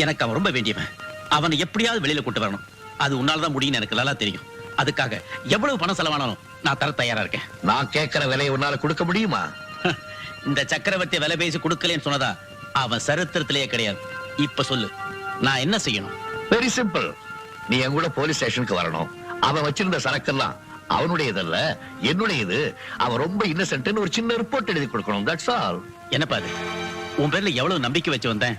எனக்கு அவன் ரொம்ப வேண்டியவன். அவனை எப்படியாவது வெளியில கூட்டு வரணும். அது உன்னாலதான் முடியும்னு எனக்கு நல்லா தெரியும். அதுக்காக எவ்வளவு பணம் செலவானாலும் நான் தர தயாரா இருக்கேன். நான் கேட்கிற விலையை உன்னால கொடுக்க முடியுமா? இந்த சக்கரவர்த்தி விலை பேசி கொடுக்கலன்னு சொன்னதா அவன் சரித்திரத்திலேயே கிடையாது. இப்ப சொல்லு, நான் என்ன செய்யணும்? Very simple. நீ என் கூட போலீஸ் ஸ்டேஷனுக்கு வரணும். அவன் வச்சிருந்த சரக்கெல்லாம் அவனுடையதல்ல, என்னுடையது. அவன் ரொம்ப இன்னசென்ட்னு ஒரு சின்ன ரிப்போர்ட் எழுதி கொடுக்கணும். That's all. என்னப்பா அது? உன் பேர்ல எவ்வளவு நம்பிக்கை வச்சு வந்தேன்,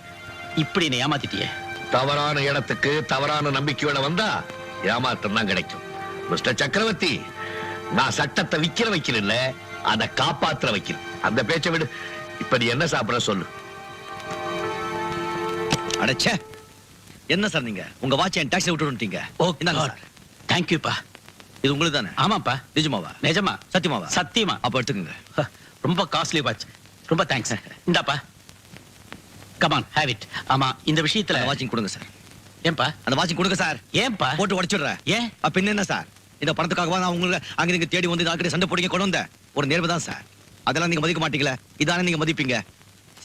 இப்படி என்னை ஏமாத்திட்டியே. தவறான இடத்துக்கு தவறான நம்பிக்கையோட வந்தா ஏமாற்றம் தான் கிடைக்கும். மிஸ்டர் சக்கரவர்த்தி, நான் சட்டத்தை விக்கிற வைக்கல, அதை காப்பாத்துற வைக்கிறேன். அந்த பேச்சை விடு. இப்ப நீ என்ன சாப்பிட சொல்லு. அடச்சே, என்ன சார் நீங்க உங்க வாட்ச் என் டாக்ஸி விட்டு வந்துட்டீங்க. ஓ, இந்தாங்க சார். தேங்க்யூப்பா. இது உங்களுக்கு தானே? ஆமாப்பா. நிஜமாவா? நிஜமா. சத்தியமாவா? சத்தியமா. அப்ப எடுத்துக்கங்க. ரொம்ப காஸ்ட்லி வாட்ச். ரொம்ப தேங்க்ஸ். இந்தாப்பா. Come on, have it. ஆமா, இந்த விஷயத்துல வாட்சிங் கொடுங்க சார். ஏன்பா? அந்த வாட்சிங் கொடுங்க சார். ஏன்பா? போட்டு உடைச்சிடுறேன். ஏன்? அப்ப என்ன சார், இந்த பணத்துக்காகவா நான் உங்களை அங்க நீங்க தேடி வந்து நாக்கிட்ட சண்டை போடுங்க கொண்டு வந்தேன்? ஒரு நேர்மை தான் சார். அதெல்லாம் நீங்க மதிக்க மாட்டீங்களா? இதானே நீங்க மதிப்பீங்க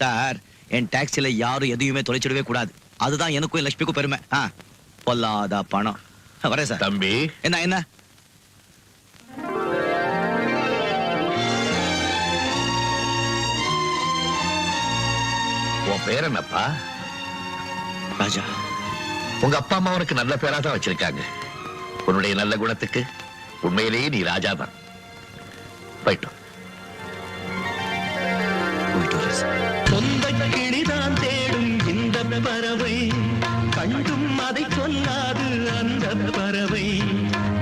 சார். என் டாக்ஸில யாரும் எதையுமே தொலைச்சிடவே கூடாது. அதுதான் எனக்கும் லட்சுமிக்கும் பெருமை. பொல்லாத பணம். வரேன் சார். தம்பி, என்ன என்ன உன் பேர் என்னப்பா? ராஜா. உங்க அப்பா அம்மா உனக்கு நல்ல பேரா தான் வச்சிருக்காங்க. உன்னுடைய நல்ல குணத்துக்கு உண்மையிலேயே நீ ராஜா தான். போயிட்டோம். சொந்த கிளிதான் தேடும் இந்த பறவை, கண்டும் அதை சொல்லாது அந்த பறவை.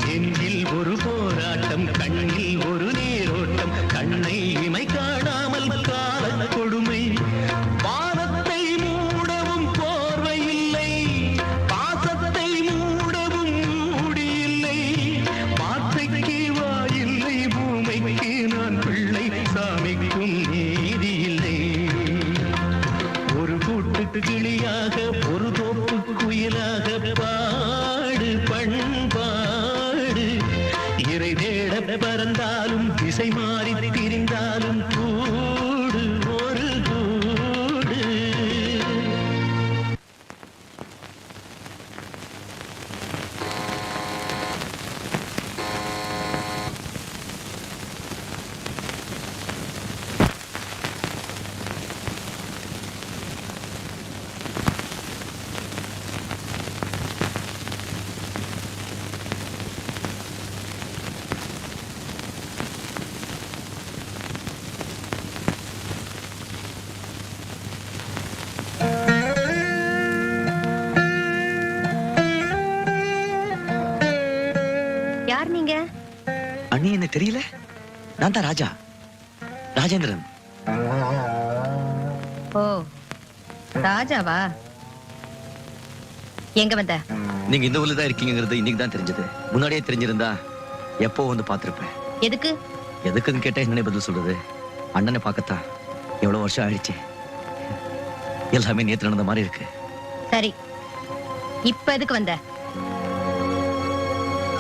நெஞ்சில் ஒரு போராட்டம், கண்ணில் ஒரு நீரோட்டம், கண்ணை இமை காணாமல் கால கொடுமை. வானத்தை மூடவும் போர்வை இல்லை, பாசத்தை மூடவும் மூடியில்லை. வார்த்தைக்கு வாயில்லை, பூமைக்கு நான் பிள்ளை, சாமிக்கும் நீதி இல்லை. ஒரு கூட்டு கிளியாக ஒரு தோப்பு குயிலாக பாடு பண்பாடு. இறை தேட பறந்தாலும் திசை மாறி திரிந்தாலும் கூடு ஒரு கூடு. யார் நீங்க? அண்ணி என்ன தெரியல? நான் தான் ராஜா, ராஜேந்திரன். ஓ, ராஜாவா? எங்க வந்த? நீங்க இந்த ஊர்ல தான் இருக்கீங்கிறது இன்னைக்கு தான் தெரிஞ்சது. முன்னாடியே தெரிஞ்சிருந்தா எப்போ வந்து பார்த்திருப்பேன். எதுக்கு? எதுக்குன்னு கேட்டா என்னன்னே பதில் சொல்றது. அண்ணனை பார்க்கத்தான். எவ்வளவு வருஷம் ஆயிடுச்சு. எல்லாமே நேத்து நடந்த மாதிரி இருக்கு. சரி, இப்ப எதுக்கு வந்த?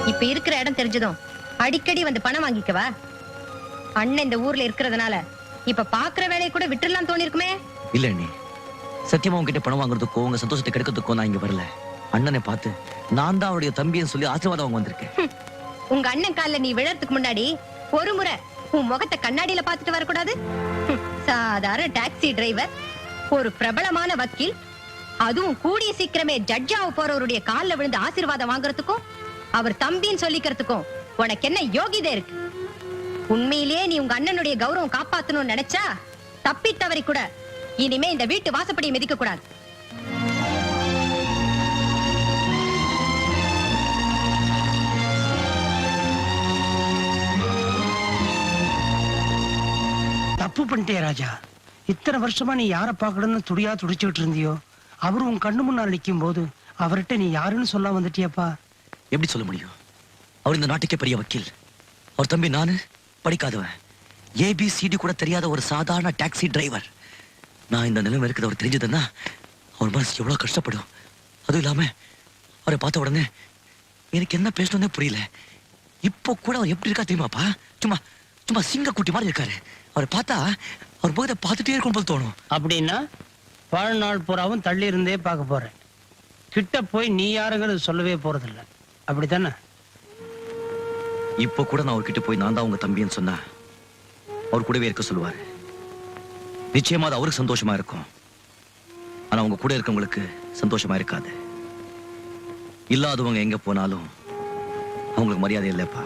இப்ப இருக்கிற இடம் தெரிஞ்சதும் அடிக்கடி வந்து பணம் வாங்கிக்கவா? அண்ணன் இந்த ஊர்ல இருக்கிறதுனால இப்ப பாக்குற வேலையை கூட விட்டுலாம் தோணி இருக்குமே. இல்ல அண்ணி, சத்தியமா உங்ககிட்ட பணம் வாங்குறதுக்கோ உங்க சந்தோஷத்தை கெடுக்கிறதுக்கோ நான் இங்க வரல. அண்ணனை பார்த்து நான் தான் அவருடைய தம்பின்னு சொல்லி ஆசீர்வாதம் வாங்க வந்திருக்கேன். உங்க அண்ணன் கால்ல நீ விழறதுக்கு முன்னாடி ஒரு முறை உன் முகத்தை கண்ணாடியில பாத்துட்டு வரக்கூடாது? சாதாரண டாக்ஸி டிரைவர், ஒரு பிரபலமான வக்கீல், அதுவும் கூடிய சீக்கிரமே ஜட்ஜாவ போறவருடைய கால்ல விழுந்து ஆசீர்வாதம் வாங்குறதுக்கும் அவர் தம்பின்னு சொல்லிக்கிறதுக்கும் உனக்கு என்ன யோகிதை இருக்கு? உண்மையிலேயே நீ உங்க அண்ணனுடைய கௌரவம் காப்பாத்தணும்னு நினைச்சா தப்பி தவறி கூட இனிமே இந்த வீட்டு வாசப்படியை மிதிக்க கூடாது. தப்பு பண்ணிட்டே ராஜா. இத்தனை வருஷமா நீ யாரை பார்க்கணும்னு துடியா துடிச்சுக்கிட்டு இருந்தியோ, அவரு உன் கண்ணு முன்னால் நிற்கும் போது அவர்கிட்ட நீ யாருன்னு சொல்ல வந்துட்டியப்பா. எப்படி சொல்ல முடியும்? அவர் இந்த நாட்டுக்கே பெரிய வக்கீல். அவர் தம்பி நானு படிக்காதவன், ஏபிசிடி கூட தெரியாத ஒரு சாதாரண டாக்ஸி டிரைவர். நான் இந்த நிலைமை இருக்கிறது அவர் தெரிஞ்சதுன்னா அவர் மனசு எவ்வளவு கஷ்டப்படும். அதுவும் இல்லாம அவரை பார்த்த உடனே எனக்கு என்ன பேசணும்னே புரியல. இப்போ கூட அவர் எப்படி இருக்கா தெரியுமாப்பா? சும்மா சும்மா சிங்க குட்டி மாதிரி இருக்காரு. அவரை பார்த்தா அவர் போதை பார்த்துட்டே இருக்கும் போது தோணும். அப்படின்னா வாழ்நாள் பூராவும் தள்ளி இருந்தே பார்க்க போறேன். கிட்ட போய் நீ யாருங்கிறது சொல்லவே போறதில்ல அப்படித்தானே? இப்போ கூட நான் அவர்கிட்ட போய் நான் தான் உங்க தம்பின்னு சொன்னா அவர் கூடவே இருக்க சொல்லுவாரு. நிச்சயமா அது அவருக்கு சந்தோஷமா இருக்கும். ஆனா அவங்க கூட இருக்கவங்களுக்கு சந்தோஷமா இருக்காது. இல்லாதவங்க எங்க போனாலும் அவங்களுக்கு மரியாதை இல்லப்பா.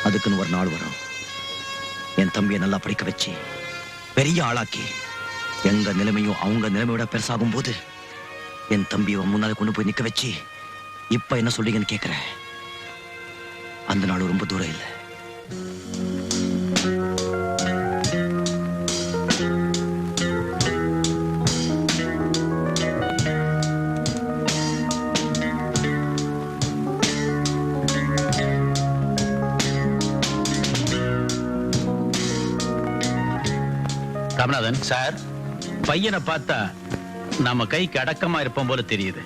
அதுக்குன்னு ஒரு நாள் வரும், என் தம்பியை நல்லா படிக்க வச்சு பெரிய ஆளாக்கி எங்க நிலைமையும் அவங்க நிலைமையோட பெருசாகும் போது என் தம்பியை முன்னால கொண்டு போய் நிக்க வச்சு இப்ப என்ன சொல்றீங்கன்னு கேக்குறேன். அந்த நாள் ரொம்ப தூரம் இல்லை. ராமநாதன் சார், பையனை பார்த்தா நம்ம கைக்கு அடக்கமா இருப்போம் போல தெரியுது.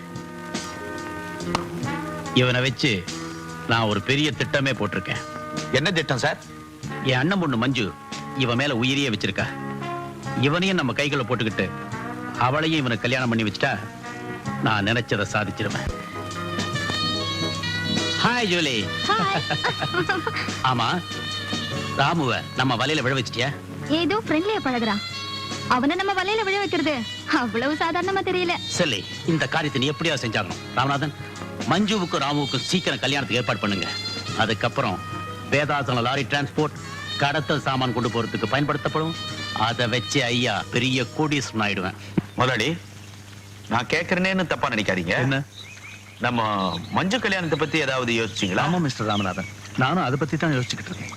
இவனை வச்சு நான் ஒரு பெரிய திட்டமே போட்டிருக்கேன். என்ன திட்டம் சார்? என் அண்ணன் பொண்ணு மஞ்சு இவன் மேல உயிரியே வச்சிருக்கா. இவனையும் நம்ம கைகளை போட்டுக்கிட்டு அவளையும் இவனை கல்யாணம் பண்ணி வச்சுட்டா நான் நினைச்சதை சாதிச்சிருவேன். Hi Julie. ஆமா, ராமுவ நம்ம வலையில விழ வச்சிட்டியா? ஏதோ ஃப்ரெண்ட்லியா பழகுறான். அவனை நம்ம வலையில விழ வைக்கிறது அவ்வளவு சாதாரணமா தெரியல. சரி, இந்த காரியத்தை நீ எப்படியா செஞ்சாகணும். ராமநாதன், மஞ்சுவுக்கும் ராமுவுக்கும் சீக்கிரம் கல்யாணத்துக்கு ஏற்பாடு பண்ணுங்க. அதுக்கப்புறம் வேதாசன லாரி டிரான்ஸ்போர்ட் கடத்தல் சாமான் கொண்டு போறதுக்கு பயன்படுத்தப்படும். அதை வச்சு ஐயா பெரிய கோடீஸ்வரன் ஆயிடுவேன். முதலாளி, நான் கேட்கறேன்னு தப்பா நினைக்காதீங்க. என்ன? நம்ம மஞ்சு கல்யாணத்தை பத்தி ஏதாவது யோசிச்சீங்களா? ஆமா மிஸ்டர் ராமநாதன், நானும் அதை பத்தி தான் யோசிச்சுக்கிட்டு இருக்கேன்.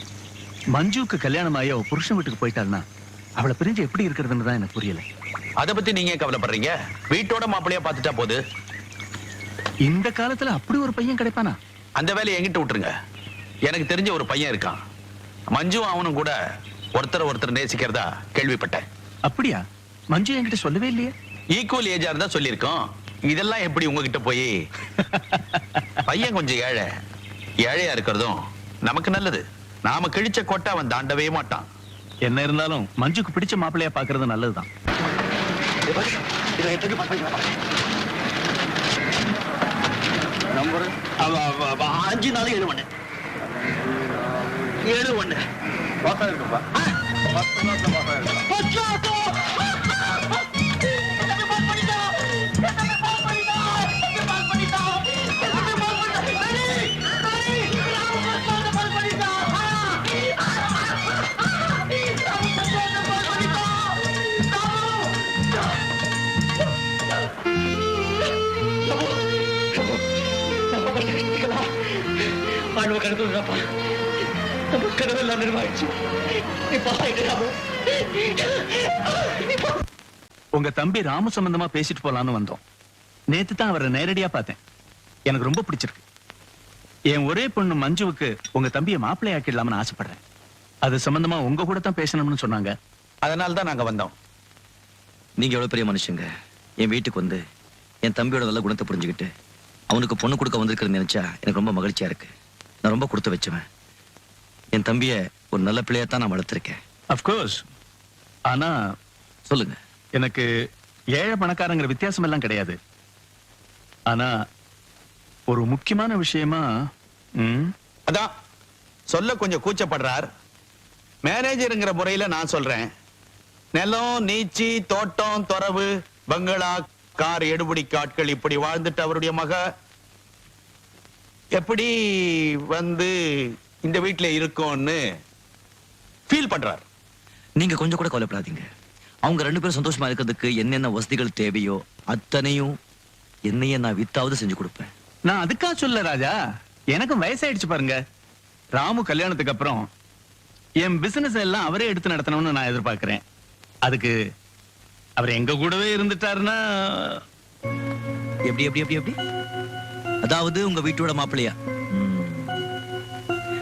மஞ்சுவுக்கு கல்யாணம் ஆகி அவ புருஷன் வீட்டுக்கு போயிட்டாள்னா அவளை பிரிஞ்சு எப்படி இருக்கிறதுன்னு தான் எனக்கு புரியல. அதை பத்தி நீங்க ஏன் கவலைப்படுறீங்க? வீட்டோட மாப்பிள்ளையா பார்த்துட்டா போது. இந்த காலத்துல அப்படி ஒரு பையன் கிடைப்பானா? அந்த வேலையை எங்கிட்ட விட்டுருங்க. எனக்கு தெரிஞ்ச ஒரு பையன் இருக்கான். மஞ்சு அவனும் கூட ஒருத்தர் நேசிக்கிறதா கேள்விப்பட்டேன். அப்படியா? மஞ்சு என்கிட்ட சொல்லவே இல்லையே. ஈக்குவல் ஏஜா இருந்தா சொல்லியிருக்கோம். இதெல்லாம் எப்படி உங்ககிட்ட போய்? பையன் கொஞ்சம் ஏழையா இருக்கிறதும் நமக்கு நல்லது. நாம கிழிச்ச கொட்டை அவன் தாண்டவே மாட்டான். என்ன இருந்தாலும் மஞ்சுக்கு பிடிச்ச மாப்பிள்ளையா பாக்குறது நல்லதுதான். நம்பர் 5-4-7-1 7-1 உங்க தம்பி ராமு சம்பந்தமா பேசிட்டு போலான்னு வந்தோம். நேத்து தான் அவரை நேரடியா பார்த்தேன். எனக்கு ரொம்ப பிடிச்சிருக்கு. என் ஒரே பொண்ணு மஞ்சுவுக்கு உங்க தம்பியை மாப்பிள்ளை ஆக்கிடலாம்னு ஆசைப்படுறேன். அது சம்பந்தமா உங்க கூட தான் பேசணும்னு சொன்னாங்க. அதனால தான் நாங்க வந்தோம். நீங்க எவ்வளவு பெரிய மனுஷங்க. என் வீட்டுக்கு வந்து என் தம்பியோட நல்ல குணத்தை புரிஞ்சுக்கிட்டு அவனுக்கு பொண்ணு கொடுக்க வந்திருக்கிறது நினைச்சா எனக்கு ரொம்ப மகிழ்ச்சியா இருக்கு. நான் ரொம்ப கொடுத்து வச்சுவேன். என் தம்பிய ஒரு நல்ல பிள்ளையத்தான் நான் வளர்த்திருக்கேன். அப்கோர்ஸ். ஆனா சொல்லுங்க. எனக்கு ஏழை பணக்காரங்கிற வித்தியாசம் எல்லாம் கிடையாது. ஆனா ஒரு முக்கியமான விஷயமா அதான் சொல்ல கொஞ்சம் கூச்சப்படுறார். மேனேஜருங்கிற முறையில நான் சொல்றேன். நிலம், நீச்சி, தோட்டம், துறவு, பங்களா, கார், எடுபடி காட்கள் இப்படி வாழ்ந்துட்டு அவருடைய மக எப்படி வந்து இந்த வீட்டுல இருக்கும்னு ஃபீல் பண்றார். நீங்க கொஞ்சம் கூட கவலைப்படாதீங்க. அவங்க 2 பேரும் சந்தோஷமா இருக்கிறதுக்கு என்னென்ன வசதிகள் தேவையோ அத்தனையும் என்னையே நான் வித்தாவது செஞ்சு கொடுப்பேன். நான் அதுக்காக சொல்ல ராஜா, எனக்கும் வயசாயிடுச்சு பாருங்க. ராமு கல்யாணத்துக்கு அப்புறம் என் பிசினஸ் எல்லாம் அவரே எடுத்து நடத்தணும்னு நான் எதிர்பார்க்கிறேன். அதுக்கு அவர் எங்க கூடவே இருந்துட்டாருன்னா. எப்படி எப்படி எப்படி எப்படி அதாவது உங்க வீட்டோட மாப்பிள்ளையா?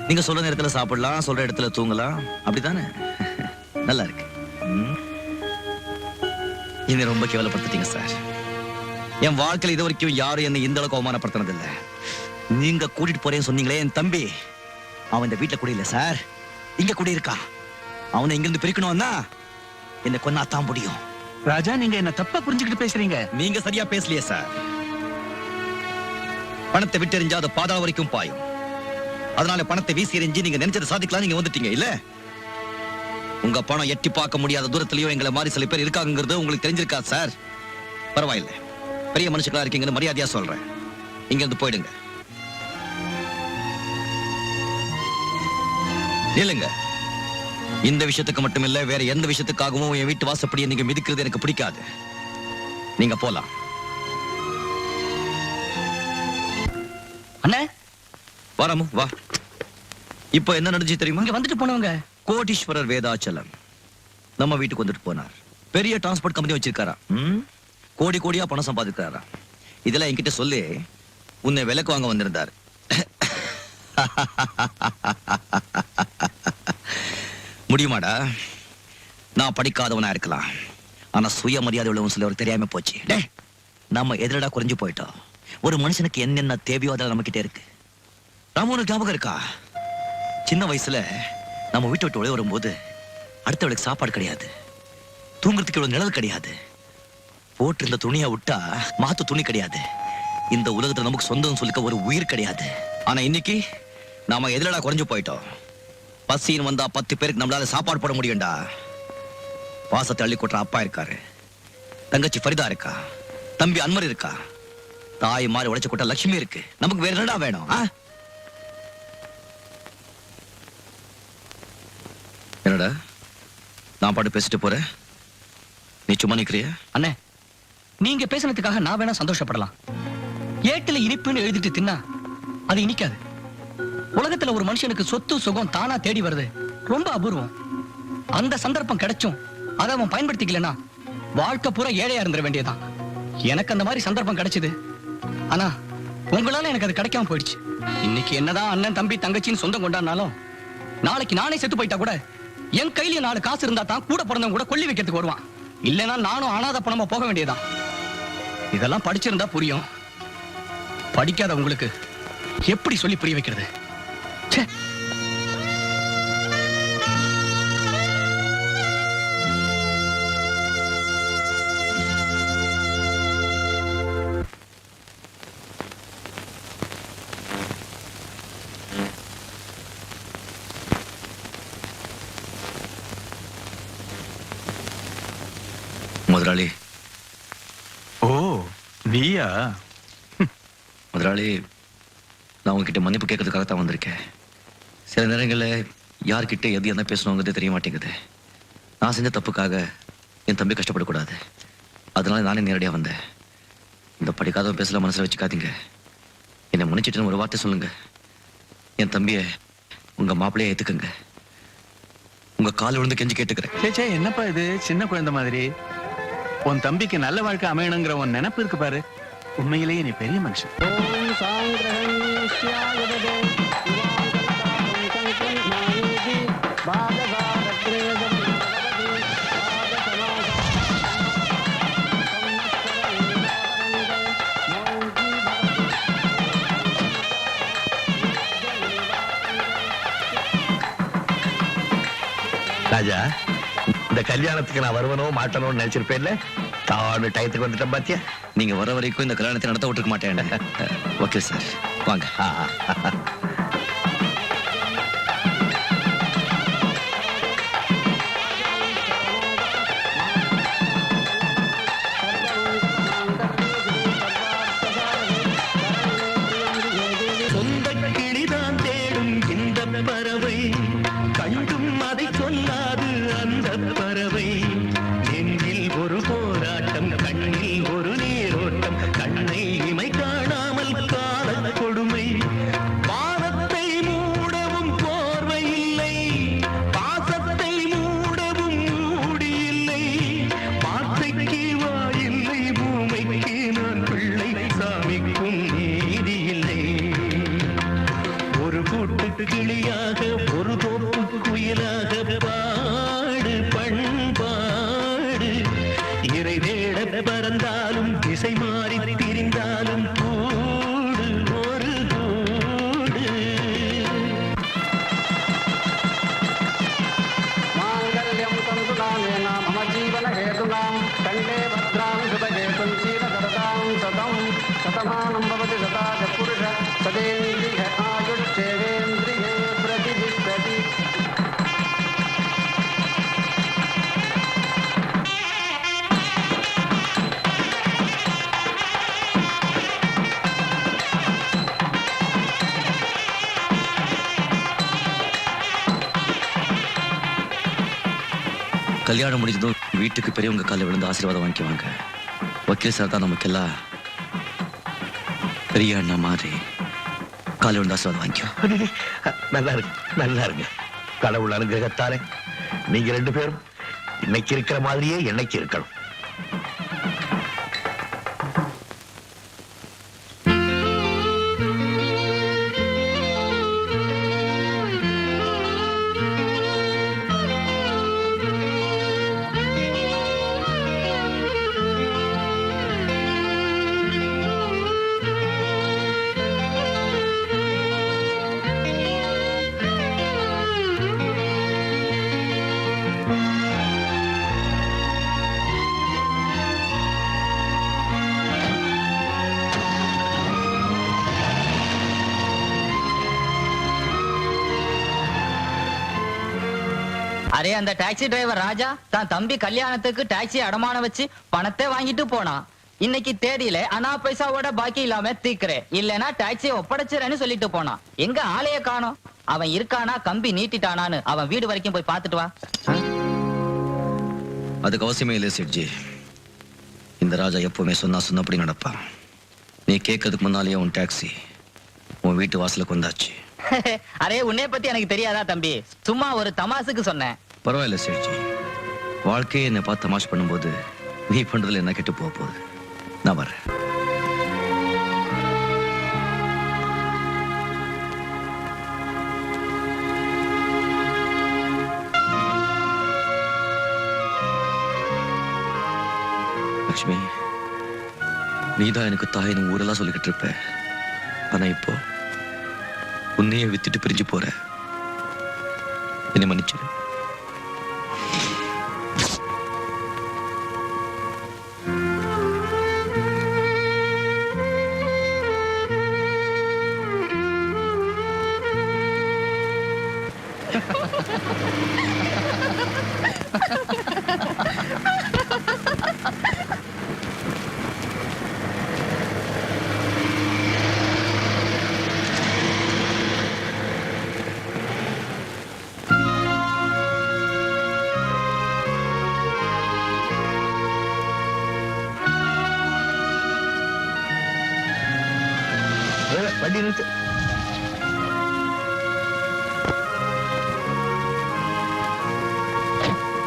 நீங்க சொல்ற நேரத்துல சாப்பிடலாம், சொல்ற இடத்துல தூங்கலாம், அப்படித்தானே? நல்லா இருக்கு. என்ன ரொம்ப கேவலப்படுத்திட்டீங்க சார். என் வாழ்க்கையில இது வரைக்கும் யாரும் என்ன இந்த அளவுக்கு அவமானப்படுத்தினது இல்ல. நீங்க கூட்டிட்டு போறேன்னு சொன்னீங்களே என் தம்பி, அவன் இந்த வீட்டுல கூட இல்ல சார், இங்க கூட இருக்கான். அவனை இங்க இருந்து பிரிக்கணும்னா என்ன கொன்னாதான் முடியும். ராஜா, நீங்க என்ன தப்பா புரிஞ்சுக்கிட்டு பேசுறீங்க. நீங்க சரியா பேசலையே சார். பணத்தை விட்டு எறிஞ்சா அது பாதாள வரைக்கும் பாயும். அதனால பணத்தை வீசி எறிஞ்சு நீங்க நினைச்சதை சாதிக்கலாம் நீங்க வந்துட்டீங்க இல்ல? உங்க பணம் எட்டி பார்க்க முடியாத தூரத்திலயும் எங்களை மாதிரி சில பேர் இருக்காங்கிறது உங்களுக்கு தெரிஞ்சிருக்கா சார்? பரவாயில்ல, பெரிய மனுஷங்களா இருக்கீங்கன்னு மரியாதையா சொல்றேன். இங்க இருந்து போயிடுங்க. இல்லங்க, இந்த விஷயத்துக்கு மட்டுமில்ல, வேற எந்த விஷயத்துக்காகவும் என் வீட்டு வாசப்படியை நீங்க மிதிக்கிறது எனக்கு பிடிக்காது. நீங்க போலாம். அண்ணே வாராமு வா. இப்போ என்ன நடந்துச்சு தெரியுமா? இங்க வந்துட்டு போனவங்க கோடீஸ்வரர் வேதாச்சலம் நம்ம வீட்டுக்கு வந்துட்டு போனார். பெரிய டிரான்ஸ்போர்ட் கம்பெனி வச்சிருக்காரா, கோடி கோடியா பணம் சம்பாதிக்கிறாரா. இதெல்லாம் என்கிட்ட சொல்லி உன்னை விலைக்கு வாங்க வந்திருந்தார். முடியுமாடா? நான் படிக்காதவனா இருக்கலாம், ஆனா சுயமரியாதை உள்ளவன் சொல்லி அவருக்கு தெரியாம போச்சு. நம்ம எதிரடா குறைஞ்சு போயிட்டோம். ஒரு மனுஷனுக்கு என்னென்ன தேவையோ அதெல்லாம் நம்ம கிட்ட இருக்கு. ராமனுக்கு ஞாபகம் இருக்கா? சின்ன வயசுல நம்ம வீட்டை விட்டு உடைய வரும்போது அடுத்தவளுக்கு சாப்பாடு கிடையாது, தூங்குறதுக்கு இவ்வளவு நிழல் கிடையாது, போட்டு இருந்த துணியை விட்டா மாத்து துணி கிடையாது, இந்த உலகத்துல நமக்கு சொந்தம் சொல்லிக்க ஒரு உயிர் கிடையாது. ஆனா இன்னைக்கு நாம எதிரடா குறைஞ்சு போயிட்டோம். பசின்னு வந்தா 10 பேருக்கு நம்மளால சாப்பாடு போட முடியும்டா. பாசத்தை அள்ளி கொட்டுற அப்பா இருக்காரு, தங்கச்சி ஃபரிதா இருக்கா, தம்பி அன்வர் இருக்கா, தாய் மாதிரி உடைச்சு கொட்ட லட்சுமி இருக்கு. நமக்கு வேற என்னடா வேணும்? என்னடா நான் பாட்டு பேசிட்டு போறேன், நீ சும்மா நிக்கிறியா? அண்ணே, நீங்க பேசினதுக்காக நான் வேணா சந்தோஷப்படலாம். ஏட்டுல இனிப்புன்னு எழுதிட்டு தின்னா அது இனிக்காது. உலகத்துல ஒரு மனுஷனுக்கு சொத்து சுகம் தானா தேடி வருது ரொம்ப அபூர்வம். அந்த சந்தர்ப்பம் கிடைச்சும் அதை அவன் பயன்படுத்திக்கலனா வாழ்க்கை பூரா ஏழையா இருந்துட வேண்டியதான். எனக்கு அந்த மாதிரி சந்தர்ப்பம் கிடைச்சது, ஆனா உங்களால எனக்கு அது கிடைக்காம போயிடுச்சு. இன்னைக்கு என்னதான் அண்ணன் தம்பி தங்கச்சின்னு சொந்தம் கொண்டாடினாலும் நாளைக்கு நானே செத்து போயிட்டா கூட என் கையில 4 காசு இருந்தா தான் கூட பிறந்தவங்க கூட கொல்லி வைக்கிறதுக்கு வருவான். இல்லைன்னா நானும் அனாதை பணமா போக வேண்டியதான். இதெல்லாம் படிச்சிருந்தா புரியும், படிக்காத உங்களுக்கு எப்படி சொல்லி புரிய வைக்கிறது? ச்சே. முதலாளி. ஓ நீயா? முதலாளி, நான் உங்ககிட்ட மன்னிப்பு கேட்கறதுக்காகத்தான் வந்திருக்கேன். சில நேரங்களில் யார்கிட்ட எது என்ன பேசணுங்கிறது தெரிய மாட்டேங்குது. நான் செஞ்ச தப்புக்காக என் தம்பி கஷ்டப்படக்கூடாது, அதனால நானே நேரடியாக வந்தேன். இந்த படிக்காதவன் பேசல மனசில் வச்சுக்காதீங்க. என்னை மன்னிச்சிட்டுன்னு ஒரு வார்த்தை சொல்லுங்க. என் தம்பியை உங்க மாப்பிள்ளையை ஏத்துக்குங்க. உங்க கால் விழுந்து கெஞ்சி கேட்டுக்கிறேன். சே என்னப்பா இது சின்ன குழந்தை மாதிரி? உன் தம்பிக்கு நல்ல வாழ்க்கை அமையணுங்கிற உன் நினைப்பு இருக்கு பாரு, உண்மையிலேயே நீ பெரிய மனுஷன். ராஜா, இந்த கல்யாணத்துக்கு நான் வருவனோ மாட்டணும்னு நினைச்சிருப்பேன்ல, தானு டயத்துக்கு வந்துட்டேன் பாத்தியா? நீங்க வர வரைக்கும் இந்த கல்யாணத்தை நடத்த விட்டுருக்க மாட்டேன். ஓகே சார், வாங்க. சொந்த கிளிதான் தேடும் இந்த பறவை, கண்டும் அதை சொல்லாது அந்த பறவை. நெஞ்சில் ஒரு போராட்டம், கண்ணில் ஒரு நீரோட்டம், கண்ணை இமை காணாமல் கால கொடுமை. வானத்தை மூடவும் போர்வை இல்லை, பாசத்தை மூடவும் மூடி இல்லை. வார்த்தைக்கு வாயில்லை, பூமைக்கு நான் பிள்ளை, சாமிக்கும் நீதி இல்லை. ஒரு கூட்டு கிளியாக ஒரு தோப்பு குயிலாக பாடு பண்பாடு. இறை தேட பறந்தாலும் திசை மாறி திரிந்தாலும் கூடு ஒரு கூடு. மாங்கல்யம் தந்துநாமேன மம ஜீவன ஹேதுனாம் கண்டே பத்ராம் சுபகேதும் சீவகரதாம் சதம் சதமானம் பவதி சதா புருஷ सदेन्द्रिय आयुष्येवेन्द्रिये प्रतिष्ठति கல்யாணம் முடிஞ்சதும் வீட்டுக்கு பெரியவங்க காலில் விழுந்து ஆசீர்வாதம் வாங்கிக்குவாங்க. வக்கீல் சார் தான் நமக்கெல்லாம் பெரிய அண்ணா மாதிரி காலில் விழுந்து ஆசீர்வாதம் வாங்கிக்கோ. நல்லா இருக்கு, நல்லா இருங்க. கடவுள் அனுகிரகத்தாலே நீங்க 2 பேரும் இன்னைக்கு இருக்கிற மாதிரியே என்னைக்கு இருக்கணும். அரே அந்த டாக்ஸி டிரைவர் ராஜா தான் தம்பி கல்யாணத்துக்கு டாக்ஸி அடமான வச்சு பணத்தை வாங்கிட்டு போனான். இன்னைக்கு தேதியில அனா பைசாவோட பாக்கி இல்லாம தீக்குறேன், இல்லனா டாக்ஸியை ஒப்படைச்சிரேன்னு சொல்லிட்டு போனான். எங்க ஆளைய காணோம். அவன் இருக்கானா கம்பி நீட்டிட்டானான்னு அவன் வீடு வரைக்கும் போய் பார்த்துட்டு வா. அதுக்கு அவசியமே இல்லை சேட்ஜி. இந்த ராஜா எப்பவுமே சொன்னபடி நடப்பான். நீ கேட்கறதுக்கு முன்னாலேயே உன் டாக்ஸி உன் வீட்டு வாசலுக்கு வந்தாச்சு. அரே உன்னைய பத்தி எனக்கு தெரியாதா தம்பி, சும்மா ஒரு தமாசுக்கு சொன்னேன். பரவாயில்ல சேட்ஜி, வாழ்க்கையை என்னை பார்த்து தமாஷ் பண்ணும்போது நீ பண்றதுல என்ன கெட்டு போக போகுது. நான் வரேன். லக்ஷ்மி, நீதான் எனக்கு தாயின்னு ஊரெல்லாம் சொல்லிக்கிட்டு இருப்ப. ஆனா இப்போ உன்னையே வித்துட்டு பிரிஞ்சு போற. என்னை மன்னிச்சிரு. வண்டி நிறுத்து.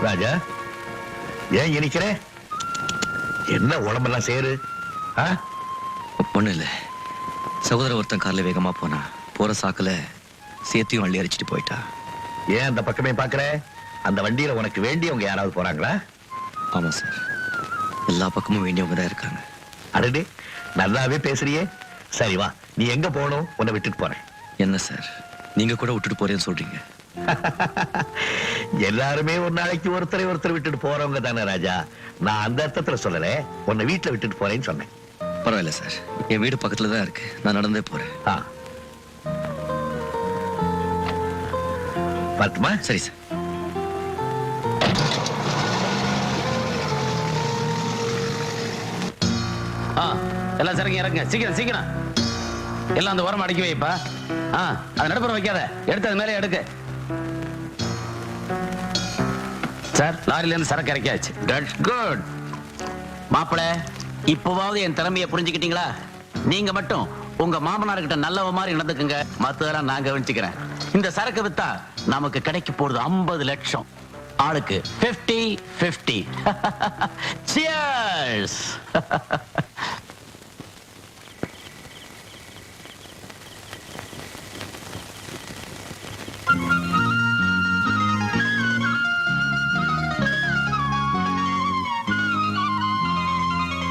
ராஜா, ஏன் இனிக்கிற? என்ன உடம்பெல்லாம் சேரு? ஒண்ணு இல்ல, சகோதர ஒருத்தன் கார்ல வேகமா போனா போற சாக்குல சேத்தையும் அள்ளி அரிச்சிட்டு போயிட்டா. ஏன் அந்த பக்கமே பாக்குற? அந்த வண்டியில உனக்கு வேண்டியவங்க யாராவது போறாங்களா? ஆமா சார், எல்லா பக்கமும் வேண்டியவங்க தான் இருக்காங்க. அடடே, நல்லாவே பேசுறியே. சரி வா, நீ எங்க போகணும்? உன்னை விட்டுட்டு போறேன். என்ன சார், நீங்க கூட விட்டுட்டு போறேன்னு சொல்றீங்க? எல்லாருமே ஒரு நாளைக்கு ஒருத்தரை விட்டுட்டு போறவங்க தானே ராஜா. நான் அந்த அர்த்தத்துல சொல்லல, உன்னை வீட்டுல விட்டுட்டு போறேன்னு சொன்னேன். பரவாயில்ல சார், என் வீடு பக்கத்துல தான் இருக்கு, நான் நடந்தே போறேன். பார்த்துமா? சரி சார். எல்லாம் சரிங்க, இறங்க சீக்கிரம் சீக்கிரம். எல்லாம் அந்த உரம் அடக்கி வைப்பா. அதை நடுப்புற வைக்காத, எடுத்து அது மேலே எடுக்க. சார், லாரில இருந்து சரக்கு இறக்கியாச்சு. That's good. மாப்பிள, இப்போவாவது என் திறமையை புரிஞ்சுக்கிட்டீங்களா? நீங்க மட்டும் உங்க மாமனார்கிட்ட நல்லவ மாதிரி நடந்துக்குங்க, மத்ததெல்லாம் நான் கவனிச்சுக்கிறேன். இந்த சரக்கு வித்தா நமக்கு கிடைக்க போறது 50 லட்சம். ஆளுக்கு 50-50. Cheers.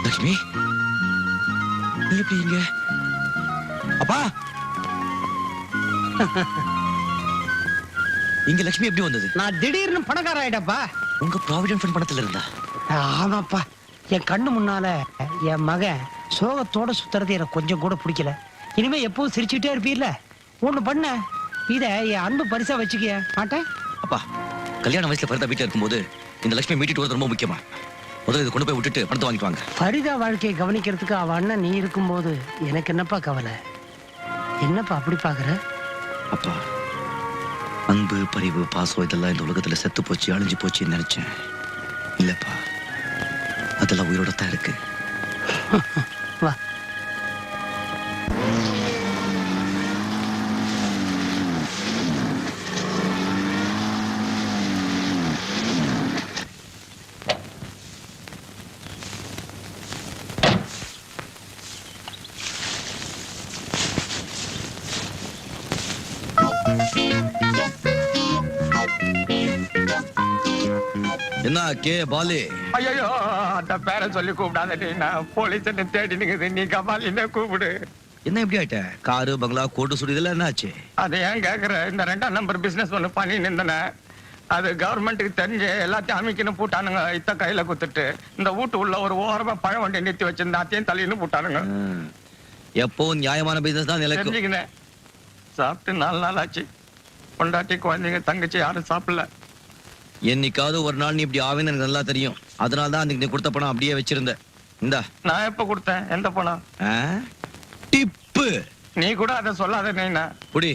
லக்ஷ்மி, நீ எப்படி இங்க? அப்பா, இங்க லட்சுமி எப்படி வந்தது? நான் திடீர்னு பணக்கார ஆயிட்டப்பா. உங்க ப்ராவிடன்ட் ஃபண்ட் பணத்துல இருந்தா? ஆமாப்பா, என் கண்ணு முன்னால என் மகன் சோகத்தோட சுத்துறது எனக்கு கொஞ்சம் கூட பிடிக்கல. இனிமே எப்பவும் சிரிச்சுக்கிட்டே இருப்பீல்ல, ஒண்ணு பண்ண, இத என் அன்பு பரிசா வச்சுக்க மாட்டேன். அப்பா, கல்யாண வயசுல ஃபரிதா வீட்டுல இருக்கும்போது இந்த லட்சுமி மீட்டிட்டு வரது ரொம்ப முக்கியமா. முதல்ல இதை கொண்டு போய் விட்டுட்டு பணத்தை வாங்கிட்டு வாங்க. ஃபரிதா வாழ்க்கையை கவனிக்கிறதுக்கு அவ அண்ணன் நீ இருக்கும்போது எனக்கு என்னப்பா கவலை? என்னப்பா அப்படி பாக்குற? அப்பா, அன்பு, பரிவு, பாசம் இதெல்லாம் இந்த உலகத்துல செத்து போச்சு, அழிஞ்சு போச்சுன்னு நினைச்சேன். இல்லப்பா, அதெல்லாம் உயிரோட தான் இருக்கு. வா. என்ன கே பாலு? ஐயோ, அந்த பேரை சொல்லி கூப்பிடாதே, நான் போலீஸ் தேடி நிக்குது, நீ கபாலின்னு கூப்பிடு. என்ன இப்படி ஆயிட்ட? காரு, பங்களா, கோட்டு சுடி இதெல்லாம் என்ன ஆச்சு? அதை ஏன் கேக்குற? இந்த 2ஆம் நம்பர் பிசினஸ் ஒண்ணு பண்ணி நின்றன, அது கவர்மெண்ட்டுக்கு தெரிஞ்சு எல்லாத்தையும் அமைக்கணும் பூட்டானுங்க. இத்த கையில குத்துட்டு இந்த வீட்டு உள்ள ஒரு ஓரமா பழம் வண்டி நிறுத்தி வச்சிருந்த அத்தையும் தள்ளின்னு பூட்டானுங்க. எப்போ நியாயமான பிசினஸ் தான் நிலைக்கும். தெரிஞ்சுக்கினேன். சாப்பிட்டு 4 நாள் ஆச்சு. பொண்டாட்டி, குழந்தைங்க, தங்கச்சி யாரும் சாப்பிடல. என்னைக்காவது ஒரு நாள் நீ இப்படி ஆவேன்னு எனக்கு நல்லா தெரியும். அதனால தான் அன்னைக்கு நீ கொடுத்த பணம் அப்படியே வச்சிருந்த. இந்தா. நான் எப்ப கொடுத்தேன்? எந்த பணம்? டிப்பு. நீ கூட அதை சொல்லாத. நீ புடி.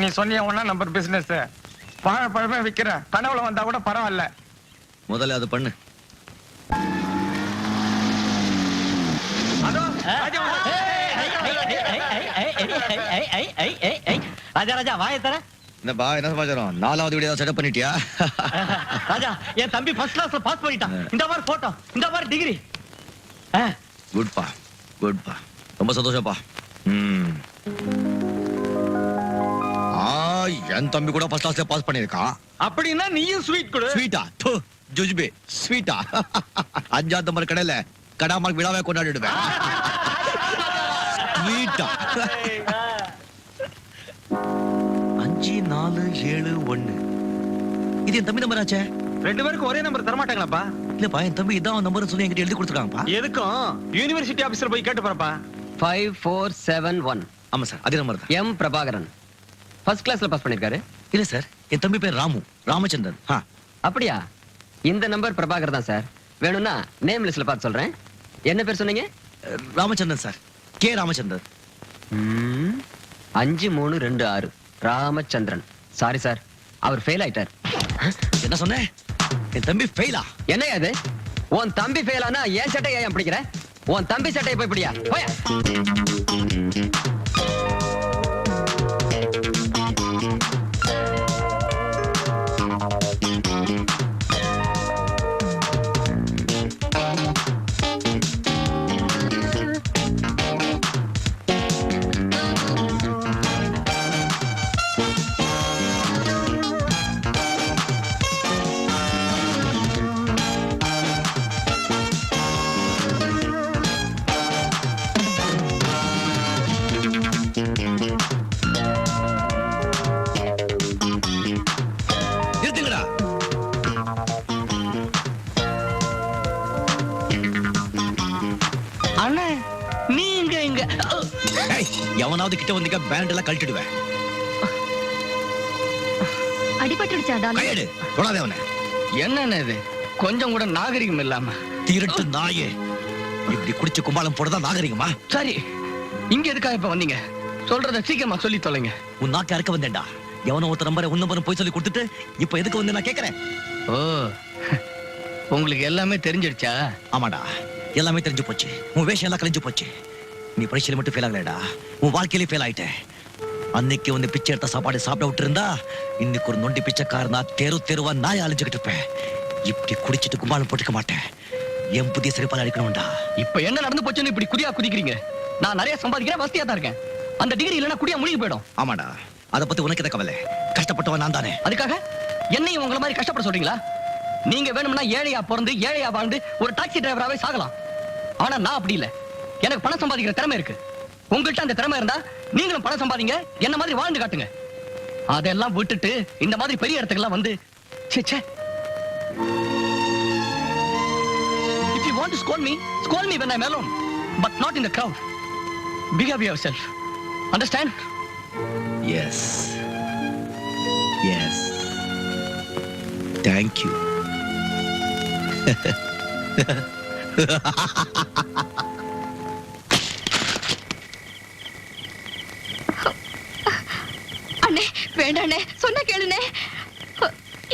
நீ சொன்னிய 1ஆம் நம்பர் பிசினஸ் பழமே விக்கிற, கனவுல வந்தா கூட பரவாயில்ல. முதல்ல அது பண்ணு. ராஜா ராஜா வாயை தர. என்னப்பா, என்ன சமாச்சாரம்? 4வது வீடியோ செட்டப் பண்ணிட்டியா? ராஜா, என் தம்பி ஃபர்ஸ்ட் கிளாஸ்ல பாஸ் பண்ணிட்டான். இந்த மாதிரி போட்டோ, இந்த மாதிரி டிகிரி. குட்பா, குட்பா. ரொம்ப சந்தோஷப்பா. என் தம்பி கூட ஃபர்ஸ்ட் கிளாஸ்ல பாஸ் பண்ணிருக்கான். அப்படின்னா நீயும் ஸ்வீட் கொடு. ஸ்வீட்டா? ஜுஜ்பே ஸ்வீட்டா? 5ஆம் நம்பர் கடையில கடாமல் விழாவை கொண்டாடிடுவேன். ஸ்வீட்டா? 5 4 7 1. இது என் தம்பி நம்பர் ஆச்சே. 2 பேருக்கு ஒரே நம்பர் தர மாட்டாங்களாப்பா? இல்லப்பா, என் தம்பி இதான் நம்பர்னு சொல்லி என்கிட்ட எழுதி கொடுத்துருக்காங்கப்பா. எதுக்கும் யூனிவர்சிட்டி ஆபீஸ்ல போய் கேட்டு போறப்பா. 5471. ஆமா சார், அதே நம்பர் தான். எம் பிரபாகரன் ஃபர்ஸ்ட் கிளாஸ்ல பாஸ் பண்ணிருக்காரு. இல்ல சார், என் தம்பி பேர் ராமு, ராமச்சந்திரன். அப்படியா? இந்த நம்பர் பிரபாகர் தான் சார். வேணும்னா நேம் லிஸ்ட்ல பார்த்து சொல்றேன். என்ன பேர் சொன்னீங்க? Ramachandran sir, K Ramachandran. 5326 Ramachandran. Sorry sir, அவர் ஃபெயில் ஆயிட்டார். என்ன சொன்ன? என் தம்பி ஃபெயிலா? என்ன அது? உன் தம்பி ஃபெயில் ஆனா என் சட்டையை ஏன் பிடிக்கிற? உன் தம்பி சட்டையை போய் பிடியா, போயா. எவனாவது கிட்ட வந்தீங்க பேண்ட் எல்லாம் கழட்டிடுவேன். அடிபட்டுடுச்சா டாலர்? கையெடு, தொடாதே அவனை. என்னன்னு இது? கொஞ்சம் கூட நாகரிகம் இல்லாம. திருட்டு நாயே, இப்படி குடிச்சு கும்பாலம் போடுறதா நாகரிகமா? சரி, இங்க எதுக்காக இப்ப வந்தீங்க? சொல்றத சீக்கிரமா சொல்லி தொலைங்க. உன் நாக்க அறுக்க வந்தேன்டா. எவனோ ஒருத்தர் நம்பரை உன் நம்பரும் போய் சொல்லி கொடுத்துட்டு இப்ப எதுக்கு வந்து நான் கேக்குறேன்? ஓ, உங்களுக்கு எல்லாமே தெரிஞ்சிடுச்சா? ஆமாடா, எல்லாமே தெரிஞ்சு போச்சு. உன் வேஷம் எல்லாம் கலைஞ்சு போச்சு. நீ பரீட்சையில மட்டும் ஃபெயில் ஆகலடா, உன் வாழ்க்கையிலே ஃபெயில் ஆயிட்ட. அன்னைக்கு வந்து பிச்சை எடுத்த சாப்பாடு சாப்பிட விட்டு இருந்தா இன்னைக்கு ஒரு நொண்டி பிச்சைக்காரனா தெருவா நாய் அழிஞ்சுக்கிட்டு இருப்பேன். இப்படி குடிச்சிட்டு கும்பாலம் போட்டுக்க மாட்டேன். என் புதிய சிறைப்பால் அடிக்கணும்டா. இப்ப என்ன நடந்து போச்சுன்னு இப்படி குடியா குதிக்கிறீங்க? நான் நிறைய சம்பாதிக்கிறேன், வசதியா தான் இருக்கேன். அந்த டிகிரி இல்லைன்னா குடியா முழுகி போயிடும். ஆமாடா, அத பத்தி உனக்கு எத கவலை? கஷ்டப்பட்டவன் நான் தானே. அதுக்காக என்னையும் உங்களை மாதிரி கஷ்டப்பட சொல்றீங்களா? நீங்க வேணும்னா ஏழையா பிறந்து ஏழையா வாழ்ந்து ஒரு டாக்ஸி டிரைவராவே சாகலாம். ஆனா நான் அப்படி இல்ல. எனக்கு பணம் சம்பாதிக்கிற திறமை இருக்கு. உங்கள்கிட்ட அந்த திறமை இருந்தா நீங்களும் பணம் சம்பாதிங்க, என்ன மாதிரி வாழ்ந்து காட்டுங்க. அதெல்லாம் விட்டுட்டு இந்த மாதிரி பெரிய இடத்துக்கெல்லாம் வந்து ச்சே. If you want to scold me when I'm alone, but not in the crowd. Behave yourself. Understand? Yes. Yes. Thank you. அண்ணே வேண்டாண்ணே சொன்ன கேளுண்ணே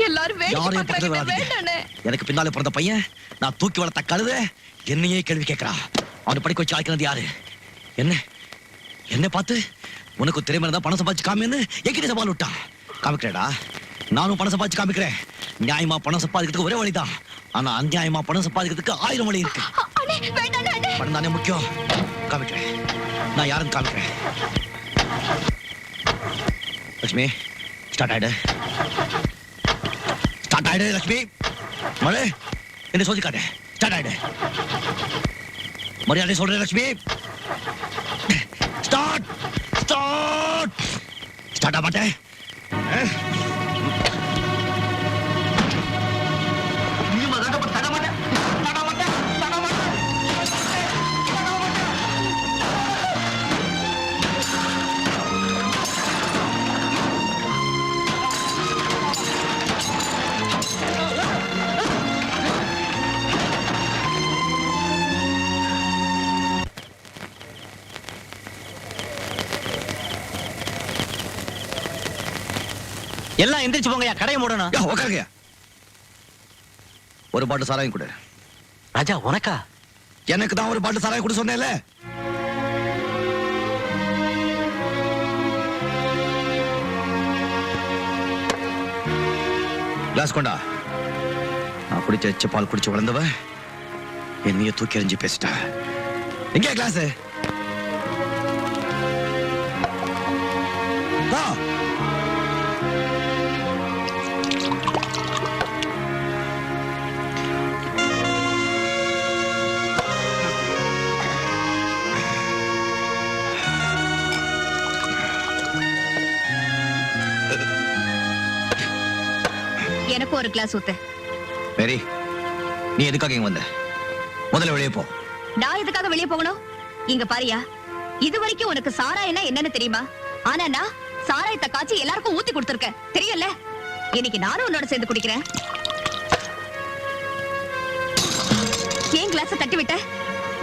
எல்லாரும் யாரையும் பக்கத்துல வராதீங்க. வேண்டாண்ணே எனக்கு பின்னாலே பிறந்த பையன், நான் தூக்கி வளர்த்த கழுத என்னையே கேள்வி கேட்கிறா. அவனை படிக்க வச்சு ஆய்க்கிறது யாரு? என்ன பார்த்து உனக்கு திறமை இருந்தா பணம் சம்பாதிச்சு காமின்னு என்கிட்ட சவால் விட்டான். காமிக்கிறேடா, நானும் பணம் சம்பாதிச்சு காமிக்கிறேன். நியாயமா பணம் சம்பாதிக்கிறதுக்கு ஒரே வழிதான், ஆனா அநியாயமா பணம் சம்பாதிக்கிறதுக்கு 1000 வழி இருக்கு. அண்ணே வேண்டாண்ணே அண்ணே பணம் தானே முக்கியம். காமிக்கிறேன், நான் யாருன்னு காமிக்கிறேன். லட்சுமி ஸ்டார்ட் ஆயிடு. ஸ்டார்ட் ஆயிடு லட்சுமி. மழை என்ன சொல்லி காட்டு. ஸ்டார்ட் ஆயிடு. மரியாதை சொல்றேன் லட்சுமி. Start start. ஸ்டார்ட் ஆக மாட்டேன். எல்லாம் எந்திரிச்சு போங்கயா, கடையை மூடணும். உட்காருங்க. ஒரு பாட்டு சாராயம் கொடு. ராஜா உனக்கா? எனக்கு தான் ஒரு பாட்டு சாராயம் கொடு சொன்னேன்ல. கிளாஸ் கொண்டா. நான் குடிச்ச எச்ச பால் குடிச்சு வளர்ந்தவ என்னைய தூக்கி எறிஞ்சு பேசிட்டா. எங்க கிளாஸ்? எனக்கு ஒரு கிளாஸ் ஊத்து. மேரி, நீ எதுக்காக இங்க வந்த? முதல்ல வெளியே போ. நான் எதுக்காக வெளியே போகணும்? இங்க பாரியா, இது வரைக்கும் உனக்கு சாராயம்னா என்னன்னு தெரியுமா? ஆனா நான் சாராயத்தை காய்ச்சி எல்லாருக்கும் ஊத்தி கொடுத்திருக்கேன், தெரியல? இன்னைக்கு நானும் உன்னோட சேர்ந்து குடிக்கிறேன். ஏன் கிளாஸ தட்டி விட்ட?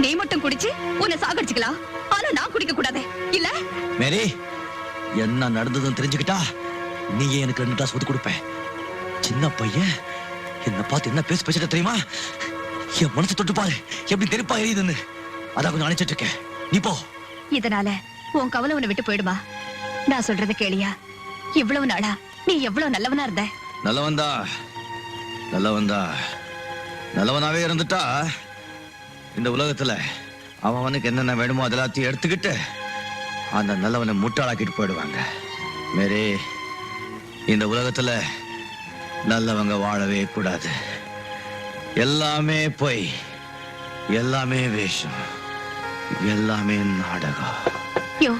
நீ மட்டும் குடிச்சு உன்னை சாகடிச்சுக்கலாம், ஆனா நான் குடிக்க கூடாது இல்ல? மேரி, என்ன நடந்ததுன்னு தெரிஞ்சுக்கிட்டா நீயே எனக்கு 2 கிளாஸ் ஊத்தி கொடுப்ப. சின்ன பையன் என்ன பார்த்து என்ன பேசிட்ட தெரியுமா? என் மனசு தொட்டு பாரு எப்படி நெருப்பா எரியுதுன்னு. அதான் கொஞ்சம் அணைச்சிட்டு இருக்கேன். நீ போ. இதனால உன் கவலை உன்னை விட்டு போயிடுமா? நான் சொல்றத கேளியா? இவ்வளவு நாளா நீ எவ்வளவு நல்லவனா இருந்த. நல்லவனாவே இருந்துட்டா இந்த உலகத்துல அவனுக்கு என்னென்ன வேணுமோ அதெல்லாத்தையும் எடுத்துக்கிட்டு அந்த நல்லவனை முட்டாளாக்கிட்டு போயிடுவாங்க. மேரி, இந்த உலகத்துல நல்லவங்க வாழவே கூடாது. எல்லாமே பொய், எல்லாமே வேஷம், எல்லாமே நாடகம். யோ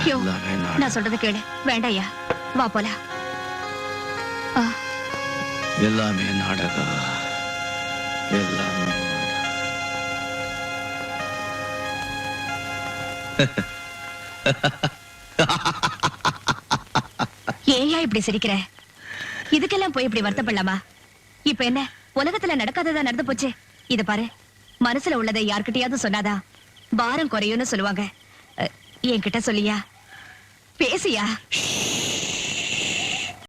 யோ, எல்லாமே நான் நாடகம். சொல்றத கேளு. வேண்டாயா, வா போலாம். எல்லாமே நாடகம், எல்லாமே நாடகம். ஏயா இப்படி சிரிக்கிற? இதுக்கெல்லாம் போய் இப்படி வருத்தப்படலாமா? இப்ப என்ன உலகத்துல நடக்காததா நடந்து போச்சு. இத பாரு, மனசுல உள்ளதை யார்கிட்டயாவது சொன்னாதா பாரம் குறையும்னு சொல்லுவாங்க. என்கிட்ட சொல்லியா? பேசியா?